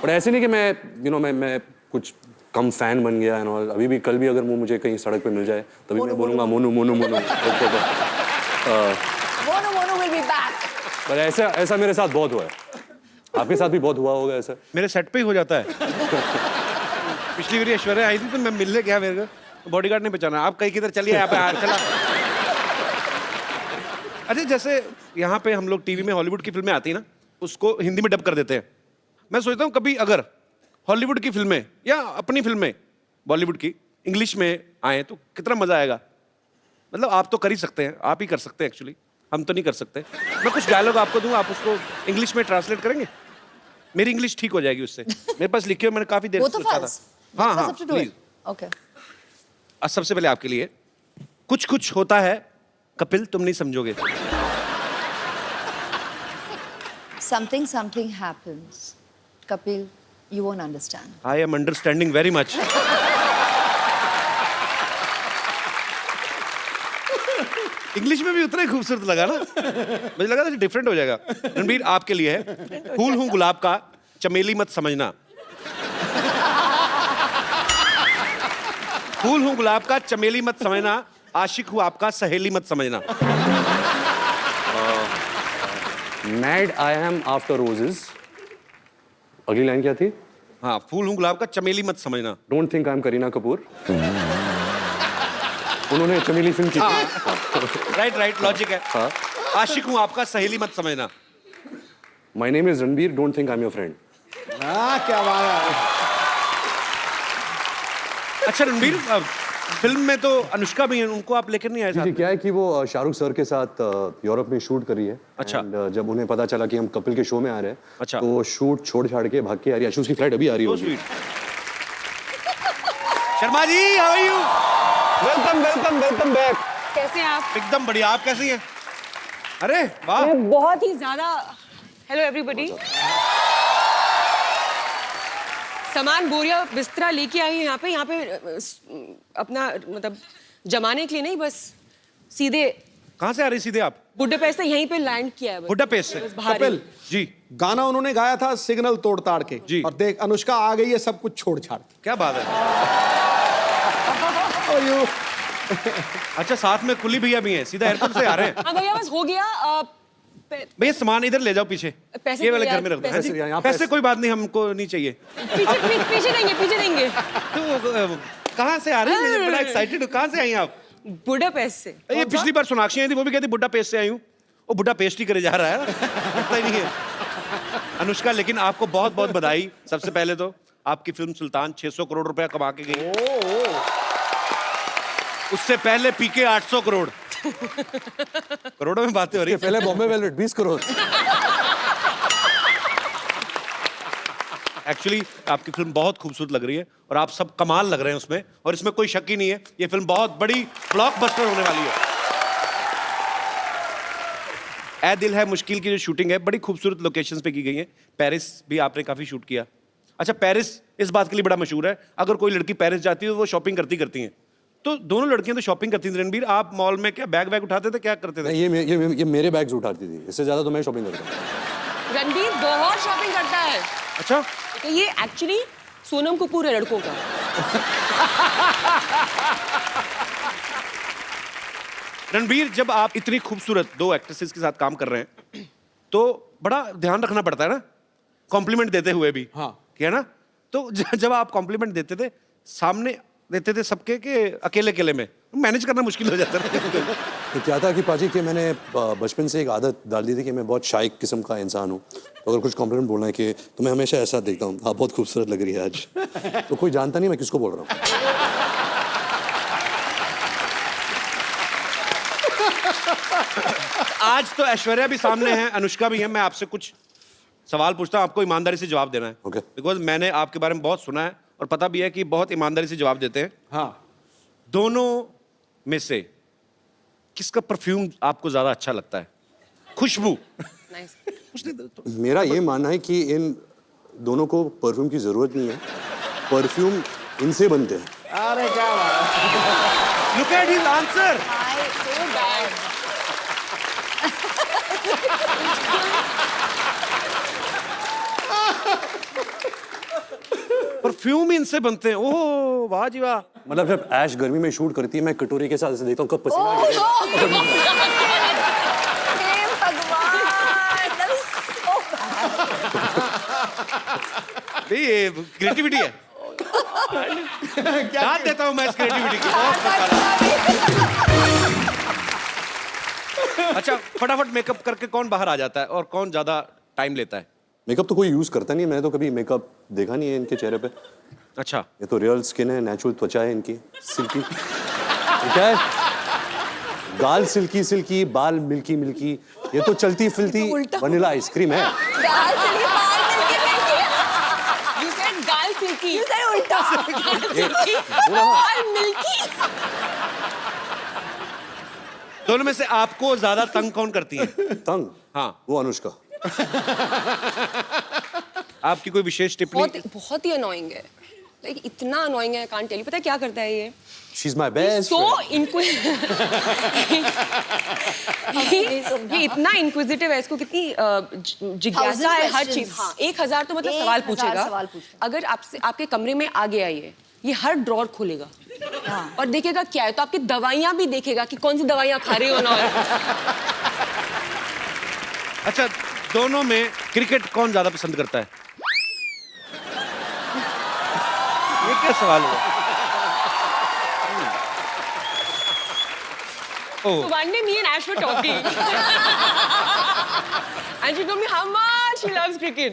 पर ऐसे नहीं कि मैं कुछ कम फैन बन गया एंड ऑल। अभी भी कल भी अगर वो मुझे कहीं सड़क पे मिल जाए तभी मैं बोलूंगा Monu Monu Monu. Monu will be back. पर ऐसा मेरे साथ बहुत हुआ है। आपके साथ भी बहुत हुआ होगा ऐसा? मेरे सेट पे ही हो जाता है। पिछली बार ऐश्वर्या आई थी तो मैं मिलने गया, मेरे को बॉडीगार्ड ने पहचाना। आप कहीं किधर चलिए, यहाँ पे चला। अरे जैसे यहाँ पे हम लोग टीवी में हॉलीवुड की फिल्में आती है ना, उसको हिंदी में डब कर देते हैं। मैं सोचता हूँ कभी अगर हॉलीवुड की फिल्में या अपनी फिल्में बॉलीवुड की इंग्लिश में आए तो कितना मजा आएगा। मतलब आप तो कर ही सकते हैं, आप ही कर सकते हैं एक्चुअली। हम तो नहीं कर सकते। मैं कुछ डायलॉग आपको दूंगा, आप उसको इंग्लिश में ट्रांसलेट करेंगे। मेरी इंग्लिश ठीक हो जाएगी उससे। मेरे पास लिखे हुए, मैंने काफी देर से Both of सोचा था। us. हाँ Both of हाँ us have to do it. Please. Okay. सबसे पहले आपके लिए कुछ कुछ होता है कपिल, तुम नहीं समझोगे। Something happens. Kapil, you won't understand. I am understanding very much. English में भी उतना ही खूबसूरत लगा ना, मुझे लगा था डिफरेंट हो जाएगा। रणबीर आपके लिए है, फूल हूं गुलाब का, चमेली मत समझना। फूल हूं गुलाब का, चमेली मत समझना, आशिक हूं आपका, सहेली मत समझना। Mad I am after roses. अगली लाइन क्या थी? हाँ, फूल हूं गुलाब का, चमेली मत समझना। Don't think I am Kareena Kapoor. उन्होंने चमेली फिल्म की थी। राइट लॉजिक है। हाँ। आशिक हूं आपका, सहेली मत समझना। My name is Ranbir, don't think I am your friend. हाँ, क्या बात है। अच्छा रणबीर, फिल्म में तो अनुष्का भी है, उनको आप लेकर नहीं आए साथ जी, में? क्या है कि वो शाहरुख सर के साथ यूरोप में शूट कर रही है। अच्छा। And, जब उन्हें पता चला कि हम कपिल के शो में आ रहे हैं, अच्छा। तो वो शूट छोड़ छाड़ के भाग के आ रही है। उसकी फ्लाइट अभी आ रही So होगी। sweet. Sharma ji, how are you? Welcome back. कैसे हैं आप? एकदम बढ़िया, आप कैसी हैं? अरे वाह, मैं बहुत ही ज्यादा। Hello everybody. सामान बोरिया बिस्तरा लेके आई हूँ यहाँ पे अपना मतलब जमाने के लिए नहीं, बस सीधे कहाँ से आ रही सीधे आप? बुडापेस्ट से यहीं पे लैंड किया है बस। बुडापेस्ट से? बस बाहर ही। कपिल, जी, गाना उन्होंने गाया था सिग्नल तोड़ ताड़ के, जी। और देख अनुष्का आ गई है सब कुछ छोड़ छाड़ के। क्या बात है। और यू अच्छा, साथ में कुली भैया भी हैं, सीधा एयरपोर्ट से आ रहे हैं। हाँ भैया बस हो गया। भैया सामान इधर ले जाओ पीछे, पैसे ये वाले तो यार, घर में रख दो। पैसे- यहाँ पैसे कोई बात नहीं, हमको नहीं चाहिए। पीछे देंगे पीछे देंगे। तो कहाँ से आ रही हैं? मैं बड़ा एक्साइटेड हूँ। कहाँ से आई हैं आप? बुडापेस्ट से। ये पिछली बार सोनाक्षी आई थी, वो भी कहती बुड्ढा पेस्ट से आई हूँ। वो बुड्ढा पेस्ट ही करे जा रहा है, लगता ही नहीं है। अनुष्का, लेकिन आपको बहुत बहुत बधाई। सबसे पहले तो आपकी फिल्म सुल्तान 600 करोड़ रुपया कमा के गई। उससे पहले पीके 800 करोड़। करोड़ों में बातें हो रही हैं। पहले बॉम्बे वेलवेट 20 करोड़। एक्चुअली आपकी फिल्म बहुत खूबसूरत लग रही है और आप सब कमाल लग रहे हैं उसमें, और इसमें कोई शक ही नहीं है, ये फिल्म बहुत बड़ी ब्लॉकबस्टर होने वाली है। ए दिल है मुश्किल की जो शूटिंग है बड़ी खूबसूरत लोकेशंस पे की गई है। पेरिस भी आपने काफी शूट किया। अच्छा, पेरिस इस बात के लिए बड़ा मशहूर है, अगर कोई लड़की पेरिस जाती है तो वो शॉपिंग करती हैं। तो दोनों लड़कियां तो शॉपिंग करती थी। रणबीर, आप मॉल में क्या बैग उठाते थे, क्या करते थे? ये मेरे बैग्स उठाती थी, इससे ज्यादा तो मैं शॉपिंग करता हूँ। रणबीर बहुत शॉपिंग करता है। अच्छा, तो ये एक्चुअली सोनम कपूर है लड़कों का। रणबीर, जब आप इतनी खूबसूरत दो एक्ट्रेसेस के साथ काम कर रहे हैं तो बड़ा ध्यान रखना पड़ता है ना, कॉम्प्लीमेंट देते हुए भी। हाँ। क्या ना, तो जब आप कॉम्प्लीमेंट देते थे, सामने देते थे सबके के अकेले में, मैनेज करना मुश्किल हो जाता था। तो क्या था कि पाजी कि मैंने बचपन से एक आदत डाल दी थी कि मैं बहुत शाय किस्म का इंसान हूँ। तो अगर कुछ कॉम्प्लीमेंट बोलना है कि तो मैं हमेशा ऐसा देखता हूँ, आप बहुत खूबसूरत लग रही है आज। तो कोई जानता नहीं मैं किसको बोल रहा हूँ। आज तो ऐश्वर्या भी सामने है, अनुष्का भी है। मैं आपसे कुछ सवाल पूछता हूँ, आपको ईमानदारी से जवाब देना है। Okay. बिकॉज मैंने आपके बारे में बहुत सुना है और पता भी है कि बहुत ईमानदारी से जवाब देते हैं। हाँ, दोनों में से किसका परफ्यूम आपको ज्यादा अच्छा लगता है? खुशबू। मेरा ये मानना है कि इन दोनों को परफ्यूम की जरूरत नहीं है, परफ्यूम इनसे बनते हैं। अरे क्या बात है। Look at his answer. Perfume इनसे बनते हैं। ओह वाह जी वाह। मतलब जब ऐश गर्मी में शूट करती है, मैं कटोरी के साथ ऐसे देखता हूँ कब पसीना आ गया। हे भगवान, that was so bad. ये क्रिएटिविटी है। दाद देता हूँ मैं इस क्रिएटिविटी की। बहुत अच्छा, फटाफट मेकअप करके कौन बाहर आ जाता है और कौन ज्यादा टाइम लेता है? मेकअप तो कोई यूज करता नहीं है, मैंने तो कभी मेकअप देखा नहीं है इनके चेहरे पे। अच्छा, ये तो रियल स्किन है, नेचुरल त्वचा है इनकी, सिल्की। क्या है? गाल सिल्की सिल्की, बाल मिल्की मिल्की, ये तो चलती फिरती वनीला आइसक्रीम है। You said गाल सिल्की। You said उल्टा। गाल मिल्की। दोनों में से आपको ज्यादा तंग कौन करती है? तंग? हाँ। वो अनुष्का। आपकी कोई विशेष टिप्पणी? बहुत ही अनोइंग है, लाइक इतना अनोइंग है, कांट टेल यू। पता है क्या करता है ये? She's my best So friend. ये इतना इंक्विजिटिव है, इसको कितनी जिज्ञासा है हर चीज। हाँ, 1000 तो मतलब सवाल 1000 पूछेगा। सवाल पूछेगा। अगर आपसे आपके कमरे में आ गया ये हर ड्रॉर खोलेगा और देखेगा क्या है, तो आपकी दवाइयां भी देखेगा कि कौन सी दवाइयां खा रही हो ना। अच्छा, दोनों में क्रिकेट कौन ज्यादा पसंद करता है? ये क्या सवाल हुआ? So one day me and Ash were talking and she told me how much she loves cricket.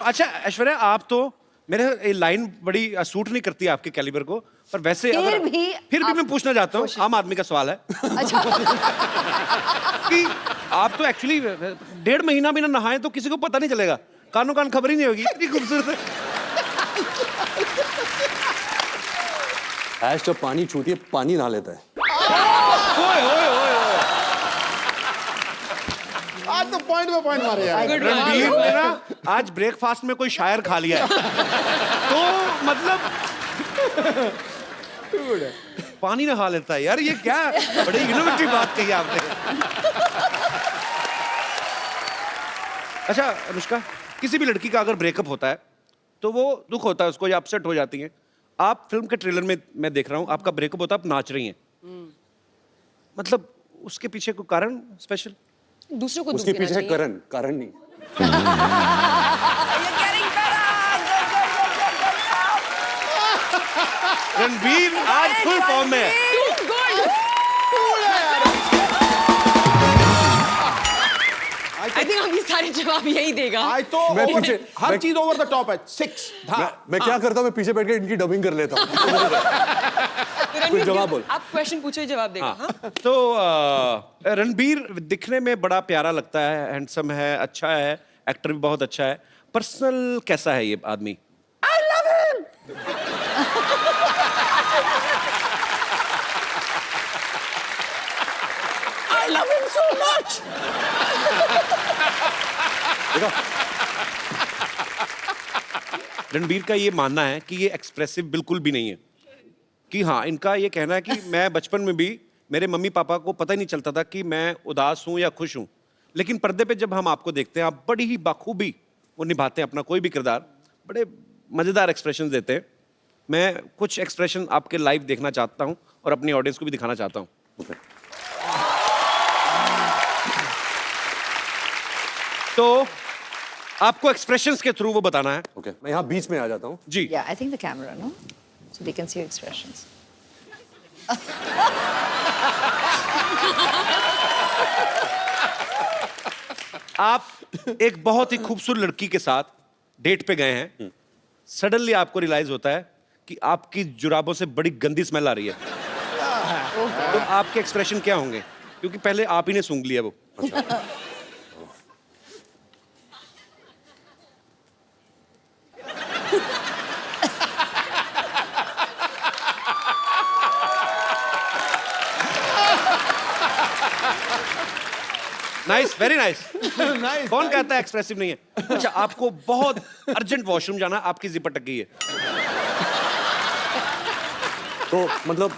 अच्छा ऐश्वर्या, आप तो मेरे ये लाइन बड़ी सूट नहीं करती आपके कैलिबर को, पर वैसे फिर भी मैं पूछना चाहता हूँ, आम आदमी का सवाल है। अच्छा। कि आप तो एक्चुअली 1.5 महीना भी ना नहाए तो किसी को पता नहीं चलेगा, कानों कान खबर ही नहीं होगी, इतनी खूबसूरत है। ऐश जब पानी छूती है, पानी नहा लेता है। ओए ओए ओए ओए। आज तो पॉइंट पे पॉइंट मारे यार। रणबीर ने ना आज ब्रेकफास्ट में कोई शायर खा लिया है, तो मतलब पानी नहा लेता है यार, ये क्या बड़ी इनोवेटिव बात कही आपने। अच्छा अनुष्का, किसी भी लड़की का अगर ब्रेकअप होता है तो वो दुख होता है उसको, या अपसेट हो जाती है। आप फिल्म के ट्रेलर में मैं देख रहा हूँ, आपका ब्रेकअप होता है, आप नाच रही हैं, मतलब उसके पीछे कोई कारण स्पेशल? दूसरों को उसके दुख देना पीछे चाहिए। कारण नहीं। रणबीर आज फुल फॉर्म में है। I think अभी सारे जवाब यही देगा। आज तो मैं पीछे- हर मैं- चीज ओवर द टॉप है। 6 मैं क्या करता हूँ, मैं पीछे बैठ के इनकी डबिंग कर लेता हूँ। कोई जवाब बोल। आप क्वेश्चन पूछो, जवाब देगा। हाँ? तो रणबीर दिखने में बड़ा प्यारा लगता है, हैंडसम है, अच्छा है, एक्टर भी बहुत अच्छा है। पर्सनल कैसा है ये आदमी? I love him so much. Ranbir का ये मानना है कि ये एक्सप्रेसिव बिल्कुल भी नहीं है, कि हाँ, इनका ये कहना है कि मैं बचपन में भी मेरे मम्मी पापा को पता ही नहीं चलता था कि मैं उदास हूँ या खुश हूँ, लेकिन पर्दे पे जब हम आपको देखते हैं, आप बड़ी ही बाखूबी वो निभाते हैं अपना कोई भी किरदार, बड़े मज़ेदार एक्सप्रेशन देते हैं। मैं कुछ एक्सप्रेशन आपके लाइव देखना चाहता हूँ और अपनी ऑडियंस को भी दिखाना चाहता हूँ। तो आपको एक्सप्रेशंस के थ्रू वो बताना है। ओके, मैं यहाँ बीच में आ जाता हूँ। जी। Yeah, I think the camera, no? So they can see your expressions. आप एक बहुत ही खूबसूरत लड़की के साथ डेट पे गए हैं, सडनली आपको रियलाइज होता है कि आपकी जुराबों से बड़ी गंदी स्मेल आ रही है, तो आपके एक्सप्रेशन क्या होंगे? क्योंकि पहले आप ही ने सूंघ लिया वो। Nice, very nice. कौन कहता है एक्सप्रेसिव नहीं है? अच्छा, आपको बहुत अर्जेंट वॉशरूम जाना, आपकी जिप अटक गई है, तो मतलब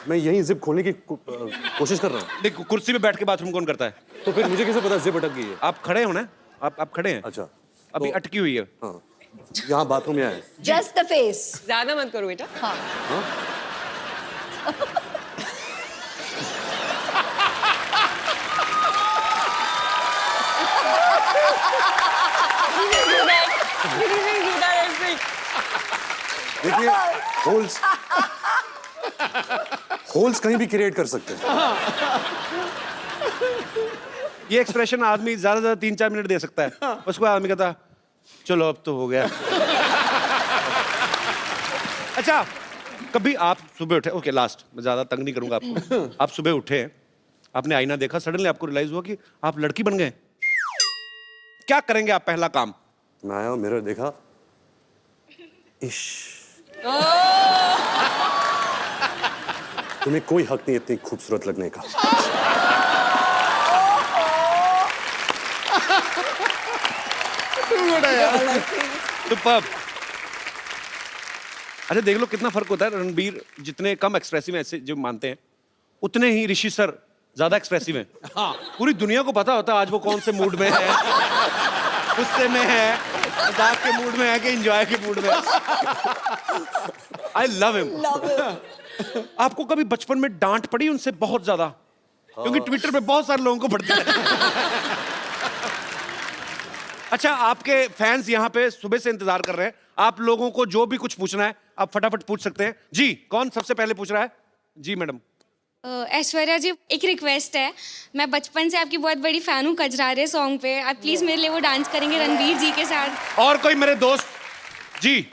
मैं यहीं जिप खोलने की कोशिश कर रहा हूँ। देखो कुर्सी पे बैठ के बाथरूम कौन करता है? तो फिर मुझे कैसे पता जिप अटक गई है? आप खड़े हो ना, आप खड़े हैं, अच्छा, अभी तो- अटकी हुई है। हाँ, यहाँ बाथरूम यहाँ है। Just the face. ज्यादा मत करो बेटा। हाँ. देखिए, होल्स कहीं भी क्रिएट कर सकते हैं। ये एक्सप्रेशन आदमी ज्यादा से ज्यादा 3-4 मिनट दे सकता है, उसको आदमी कहता चलो अब तो हो गया। अच्छा, कभी आप सुबह उठे, ओके लास्ट, मैं ज्यादा तंग नहीं करूंगा आपको। आप सुबह उठे, आपने आईना देखा, सडनली आपको रियलाइज हुआ कि आप लड़की बन गए, क्या करेंगे आप पहला काम? मैं आया मिरर देखा, इश, तुम्हें कोई हक नहीं इतनी खूबसूरत लगने का। सुपर्ब। अच्छा देख लो कितना फर्क होता है। रणबीर जितने कम एक्सप्रेसिव ऐसे जो मानते हैं, उतने ही ऋषि सर ज्यादा एक्सप्रेसिव हैं। हाँ, पूरी दुनिया को पता होता है आज वो कौन से मूड में है, गुस्से में है, मजाक के मूड में है कि एंजॉय के मूड में। I love him. आपको कभी बचपन में डांट पड़ी उनसे बहुत ज्यादा? क्योंकि ट्विटर पे बहुत सारे लोगों को पड़ती है। अच्छा, आपके फैंस यहाँ पे सुबह से इंतजार कर रहे हैं, आप लोगों को जो भी कुछ पूछना है आप फटाफट पूछ सकते हैं। जी, कौन सबसे पहले पूछ रहा है? जी मैडम। ऐश्वर्या जी, एक रिक्वेस्ट है, मैं बचपन से आपकी बहुत बड़ी फैन हूँ कजरारे सॉन्ग पे, आप प्लीज मेरे लिए वो डांस करेंगे रणबीर जी के साथ। और कोई मेरे दोस्त? जी।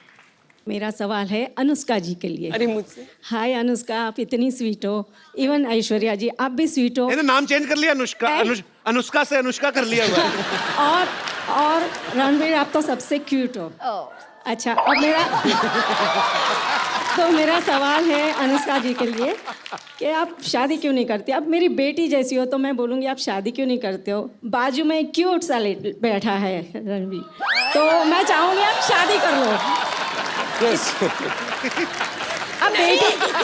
मेरा सवाल है अनुष्का जी के लिए। अरे मुझसे? हाय अनुष्का, आप इतनी स्वीट हो, इवन ऐश्वर्या जी आप भी स्वीट हो। इन्हें नाम चेंज कर लिया, अनुष्का, अनुष्का से अनुष्का कर लिया हुआ है। और रणबीर आप तो सबसे क्यूट हो। अच्छा, अब मेरा सवाल है अनुष्का जी के लिए कि आप शादी क्यों नहीं करती? अब मेरी बेटी जैसी हो तो मैं बोलूँगी आप शादी क्यों नहीं करते हो? बाजू में क्यूट सा बैठा है रणबीर, तो मैं चाहूँगी आप शादी कर लो। अब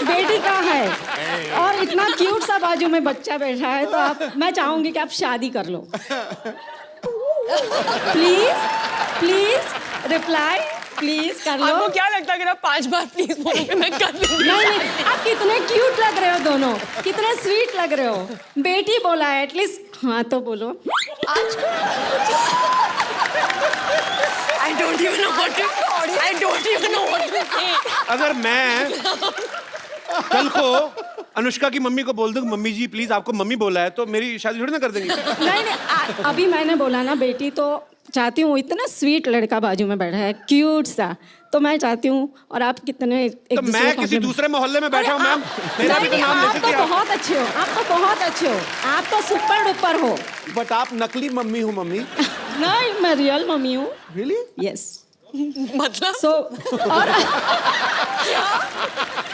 बेटी कहाँ है और इतना क्यूट सा बाजू में बच्चा बैठा है, तो मैं चाहूँगी कि आप शादी कर लो। प्लीज रिप्लाई, प्लीज कर लो। आपको क्या लगता है अगर आप 5 बार प्लीज बोलोगे मैं कर लूंगी? नहीं, आप कितने क्यूट लग रहे हो दोनों, कितने स्वीट लग रहे हो। बेटी बोला है, एटलीस्ट हाँ तो बोलो। I don't even know what to say. अगर मैं कल को अनुष्का की मम्मी को बोल दूं मम्मी जी प्लीज आपको मम्मी बोला है, तो मेरी शादी थोड़ी ना कर देंगी। नहीं, अभी मैंने बोला ना बेटी, तो चाहती हूँ, इतना स्वीट लड़का बाजू में बैठा है क्यूट सा, तो मैं चाहती हूँ। और आप कितने तो मैं किसी दूसरे मोहल्ले में बैठा हूँ मैम, मेरा भी तो नाम ले सकती हैं आप। बहुत अच्छे हो, आप तो बहुत अच्छे हो, आप तो सुपर डुपर हो। बट आप नकली मम्मी हो मम्मी। नहीं, मैं रियल मम्मी हूँ। रियली? यस। मतलब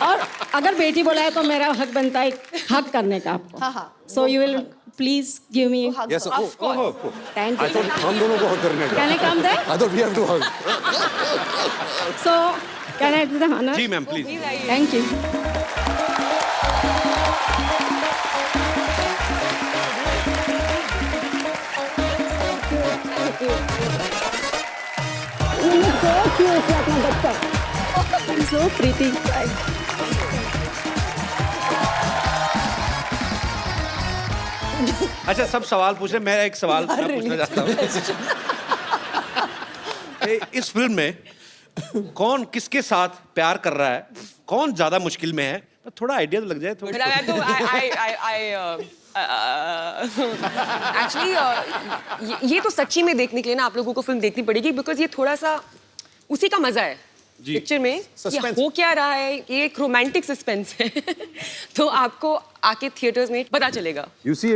और अगर बेटी बोला है तो मेरा हक बनता है हक करने का आपको। So you will please give me. Yes, of course. Thank I you. thought हम दोनों को हक करने का। Can I come there? I thought we have to hug. So can I do the honour? जी ma'am please. Thank you. So pretty. अच्छा सब सवाल पूछ रहे, मैं एक सवाल पूछना चाहता हूँ। इस फिल्म में कौन किसके साथ प्यार कर रहा है, कौन ज्यादा मुश्किल में है? तो थोड़ा आइडिया तो लग जाए। थोड़ा एक्चुअली ये तो सच्ची में देखने के लिए ना आप लोगों को फिल्म देखनी पड़ेगी, बिकॉज ये थोड़ा सा उसी का मजा है पिक्चर में। ये हो क्या रहा है, ये एक रोमांटिक सस्पेंस है। तो आपको आके थिएटर्स में पता चलेगा। You see,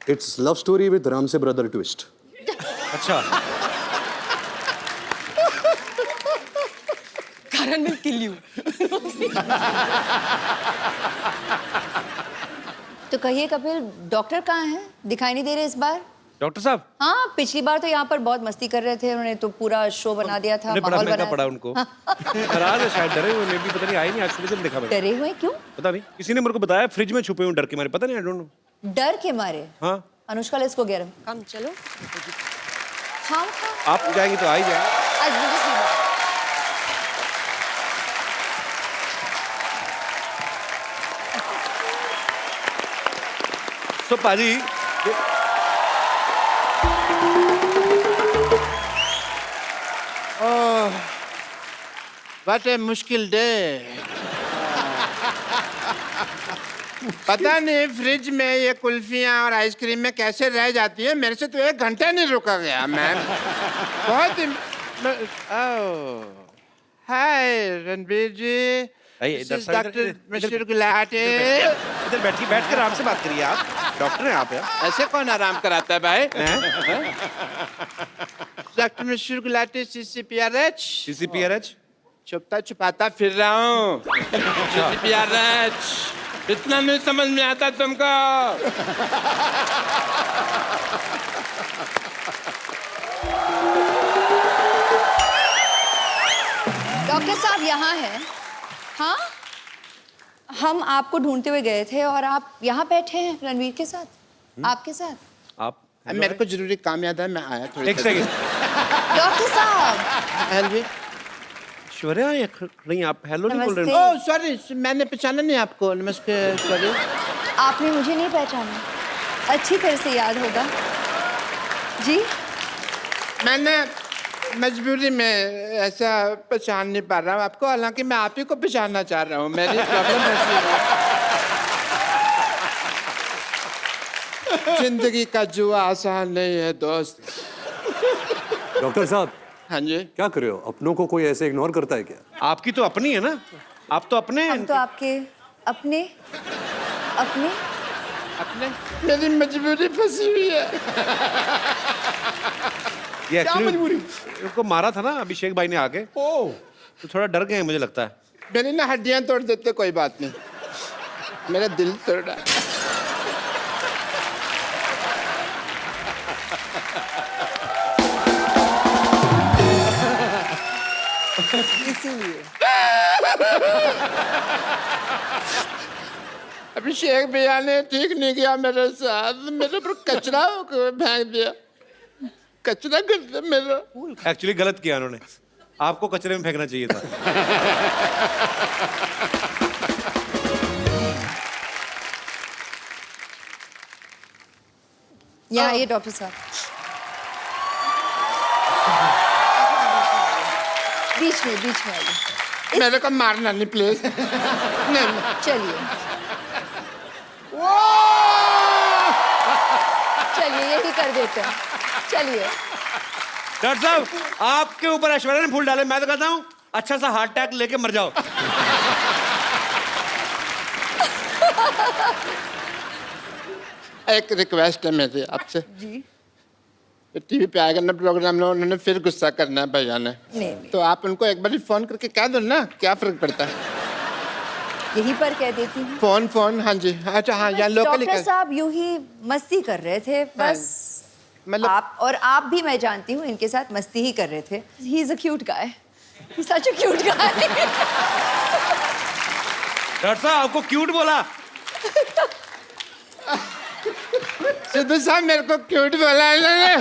it's love story with Ram se brother twist. अच्छा, Karan will kill you. तो कहिए कपिल, डॉक्टर कहाँ हैं? दिखाई नहीं दे रहे इस बार। डॉक्टर साहब हाँ, पिछली बार तो यहाँ पर बहुत मस्ती कर रहे थे, उन्होंने तो पूरा शो बना दिया था, बड़ा माहौल महंगा बना। पड़ा उनको। नाराज है शायद, डरे हुए मे भी, पता नहीं आए नहीं आज सुबह से देखा मैंने। डरे हुए क्यों? पता नहीं, किसी ने मेरे को बताया फ्रिज में छुपे हुए डर के मारे, पता नहीं, आई डोंट नो। डर के मारे? हाँ Anushka let's go get him. Come चलो। हाँ आप जाएंगे तो आ ही जाए। तो पाजी What a मुश्किल डे। पता नहीं फ्रिज में ये कुल्फियाँ और आइसक्रीम में कैसे रह जाती है, मेरे से तो 1 घंटा नहीं रुका गया मैम। बहुत हाय रणबीर जी, डॉक्टर मिस्टर गुलाटी। इधर बैठ कर आराम से बात करिए, आप डॉक्टर हैं आप यार। ऐसे कौन आराम कराता है भाई? Doctor mister Gulati, CCPRH। CCPRH छुपता छुपाता फिर रहा हूँ। CCPRH इतना नहीं समझ में आता तुमको? डॉक्टर साहब यहाँ हैं। हाँ, हम आपको ढूंढते हुए गए थे और आप यहाँ बैठे हैं रणवीर के साथ, आपके साथ। आप मेरे को जरूरी काम याद है, मैं आया थोड़ी। एक सेकंड डॉक्टर साहब। ऐश्वर्या ये नहीं, आप हेलो नहीं बोल रहे नमस्ते। ओह सॉरी, मैंने पहचाना नहीं आपको। नमस्ते। सॉरी, आपने मुझे नहीं पहचाना, अच्छी तरह से याद होगा जी। मैंने मजबूरी में ऐसा पहचान नहीं पा रहा हूँ आपको, हालांकि मैं आप ही को पहचानना चाह रहा हूँ। मेरी प्रॉब्लम ऐसी है, जिंदगी का जुआ आसान नहीं है दोस्त। डॉक्टर साहब, हाँ जी, क्या कर रहे हो? अपनों को कोई ऐसे इग्नोर करता है क्या? आपकी तो अपनी है ना, आप तो अपने हैं। हम तो आपके अपने अपने अपने मेरी मजबूरी फंसी हुई है। ये एक्चुअली उनको मारा था ना अभिषेक भाई ने आके, तो थोड़ा डर गए हैं मुझे लगता है। मेरी ना हड्डियां तोड़ देते, कोई बात नहीं, मेरा दिल तोड़ा। इसीलिए अभिषेक भैया ने ठीक नहीं किया मेरे साथ, मेरे पर कचरा फेंक दिया। कचरा कर दिया मेरा। एक्चुअली गलत किया उन्होंने, आपको कचरे में फेंकना चाहिए था। यहाँ आइए डॉक्टर साहब, बीच में आइए। मेरे को मारना नहीं प्लीज। नहीं, चलिए चलिए यही कर देते हैं, चलिए। डॉक्टर साहब, आपके ऊपर ऐश्वर्या ने फूल डाले, मैं तो कहता हूँ अच्छा सा हार्ट अटैक लेके मर जाओ। एक रिक्वेस्ट है मेरी आपसे जी। टीवी पे आएगा ना प्रोग्राम में, उन्होंने फिर गुस्सा करना है भैया ने, नहीं। तो आप उनको एक बार फोन करके कह दो ना, क्या फर्क पड़ता है? यहीं पर कह देती हूँ। फोन हाँ जी, अच्छा हाँ, यहाँ लोकली। डॉक्टर साहब यूं ही मस्ती कर रहे थे बस, मतलब आप भी मैं जानती हूँ इनके साथ मस्ती ही कर रहे थे। He is a cute guy, such a cute guy. Doctor साहब आपको क्यूट बोला? सिद्धू साहब मेरे को क्यूट बोला इन्होंने।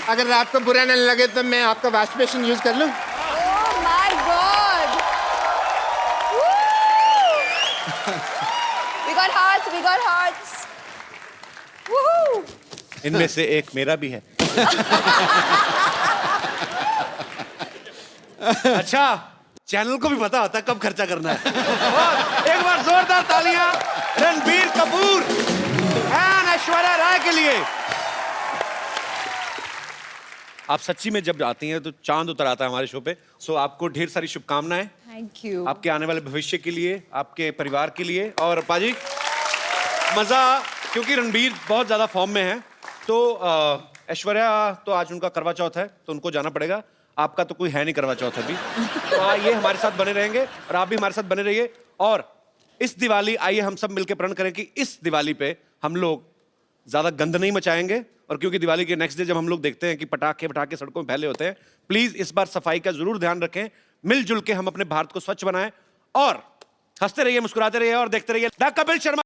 अगर आपको बुरा नहीं लगे तो मैं आपका वॉश बेसिन यूज कर लूं? Oh my God, we got hearts. Woohoo! इनमें से एक मेरा भी है। अच्छा, चैनल को भी पता होता है कब खर्चा करना है। और एक बार जोरदार तालियां रणबीर कपूर एंड ऐश्वर्या राय के लिए। आप सच्ची में जब आती हैं तो चांद उतर आता है हमारे शो पे। सो आपको ढेर सारी शुभकामनाएं, थैंक यू। आपके आने वाले भविष्य के लिए, आपके परिवार के लिए। और पाजी मजा, क्योंकि रणबीर बहुत ज्यादा फॉर्म में है, तो ऐश्वर्या तो आज उनका करवा चौथ है तो उनको जाना पड़ेगा। आपका तो कोई है नहीं करवा चौथ अभी, तो आइए हमारे साथ बने रहेंगे और आप भी हमारे साथ बने रहिए। और इस दिवाली आइए हम सब मिलकर प्रण करें कि इस दिवाली पे हम लोग ज्यादा गंद नहीं मचाएंगे। और क्योंकि दिवाली के नेक्स्ट डे जब हम लोग देखते हैं कि पटाखे सड़कों में फैले होते हैं, प्लीज इस बार सफाई का जरूर ध्यान रखें। मिलजुल के हम अपने भारत को स्वच्छ बनाएं और हंसते रहिए, मुस्कुराते रहिए और देखते रहिए द कपिल शर्मा।